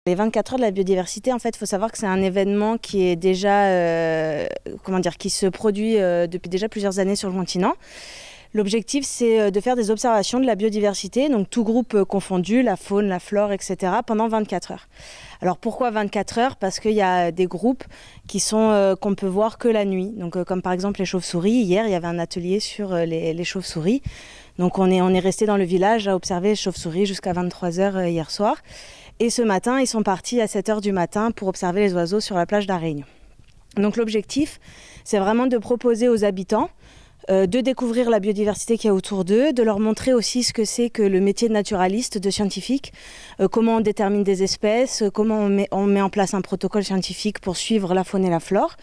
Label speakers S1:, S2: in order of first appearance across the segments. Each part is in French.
S1: Les 24 heures de la biodiversité, en fait, il faut savoir que c'est un événement qui est déjà, qui se produit depuis déjà plusieurs années sur le continent. L'objectif, c'est de faire des observations de la biodiversité, donc tout groupe confondu, la faune, la flore, etc., pendant 24 heures. Alors pourquoi 24 heures? Parce qu'il y a des groupes qu'on peut voir que la nuit. Donc, comme par exemple les chauves-souris. Hier, il y avait un atelier sur les chauves-souris. Donc on est resté dans le village à observer les chauves-souris jusqu'à 23 heures hier soir. Et ce matin, ils sont partis à 7 heures du matin pour observer les oiseaux sur la plage d'A Réunion. Donc l'objectif, c'est vraiment de proposer aux habitants de découvrir la biodiversité qu'il y a autour d'eux, de leur montrer aussi ce que c'est que le métier de naturaliste, de scientifique, comment on détermine des espèces, comment on met en place un protocole scientifique pour suivre la faune et la flore.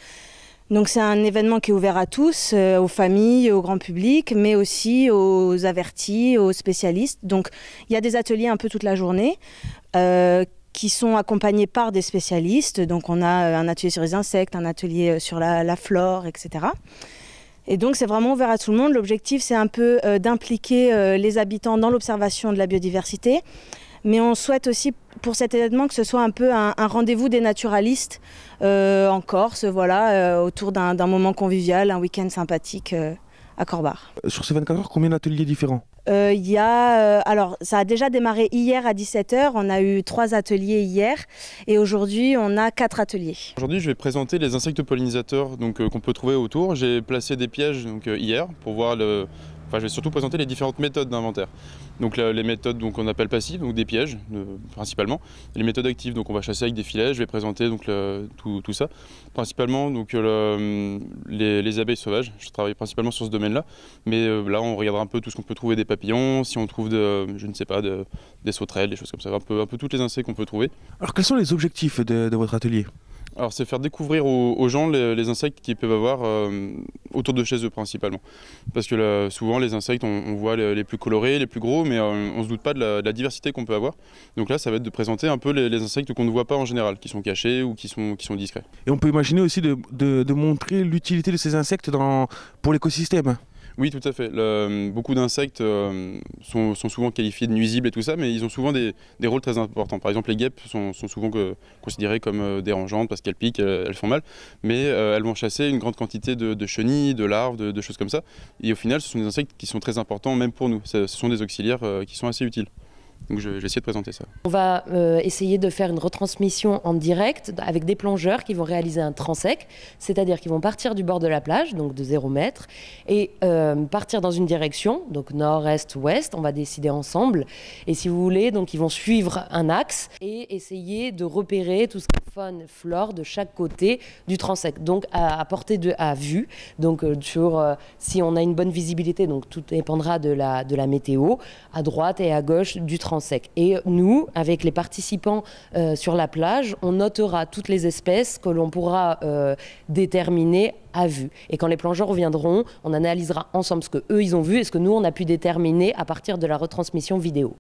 S1: Donc c'est un événement qui est ouvert à tous, aux familles, au grand public, mais aussi aux avertis, aux spécialistes. Donc il y a des ateliers un peu toute la journée qui sont accompagnés par des spécialistes. Donc on a un atelier sur les insectes, un atelier sur la flore, etc. Et donc c'est vraiment ouvert à tout le monde. L'objectif, c'est un peu d'impliquer les habitants dans l'observation de la biodiversité. Mais on souhaite aussi pour cet événement que ce soit un peu un rendez-vous des naturalistes en Corse, voilà, autour d'un moment convivial, un week-end sympathique à Corbar.
S2: Sur ces 24 heures, combien d'ateliers différents?
S1: Alors, ça a déjà démarré hier à 17 h. On a eu 3 ateliers hier et aujourd'hui, on a 4 ateliers.
S3: Aujourd'hui, je vais présenter les insectes pollinisateurs qu'on peut trouver autour. J'ai placé des pièges hier pour voir je vais surtout présenter les différentes méthodes d'inventaire. Donc les méthodes qu'on appelle passives, donc des pièges principalement. Et les méthodes actives, donc on va chasser avec des filets. Je vais présenter tout ça. Principalement les abeilles sauvages. Je travaille principalement sur ce domaine-là. Mais là, on regardera un peu tout ce qu'on peut trouver, des papillons, si on trouve des sauterelles, des choses comme ça, un peu tous les insectes qu'on peut trouver.
S2: Alors quels sont les objectifs de votre atelier?
S3: Alors c'est faire découvrir aux gens les insectes qu'ils peuvent avoir autour de chez eux principalement. Parce que souvent les insectes, on voit les plus colorés, les plus gros, mais on ne se doute pas de la diversité qu'on peut avoir. Donc là, ça va être de présenter un peu les insectes qu'on ne voit pas en général, qui sont cachés ou qui sont discrets. Et
S2: on peut imaginer aussi de montrer l'utilité de ces insectes pour l'écosystème.
S3: Oui, tout à fait. Beaucoup d'insectes sont souvent qualifiés de nuisibles et tout ça, mais ils ont souvent des rôles très importants. Par exemple, les guêpes sont souvent considérées comme dérangeantes parce qu'elles piquent, elles font mal, mais elles vont chasser une grande quantité de chenilles, de larves, de choses comme ça. Et au final, ce sont des insectes qui sont très importants même pour nous. Ce sont des auxiliaires qui sont assez utiles. Donc je vais essayer de présenter ça.
S4: On va essayer de faire une retransmission en direct avec des plongeurs qui vont réaliser un transect, c'est-à-dire qu'ils vont partir du bord de la plage, donc de 0 mètre, et partir dans une direction, donc nord, est, ouest, on va décider ensemble. Et si vous voulez, donc ils vont suivre un axe et essayer de repérer tout ce qui est faune, flore de chaque côté du transect, donc à portée à vue, donc si on a une bonne visibilité, donc tout dépendra de la météo, à droite et à gauche du transect. Et nous, avec les participants sur la plage, on notera toutes les espèces que l'on pourra déterminer à vue. Et quand les plongeurs reviendront, on analysera ensemble ce qu'eux ils ont vu et ce que nous on a pu déterminer à partir de la retransmission vidéo.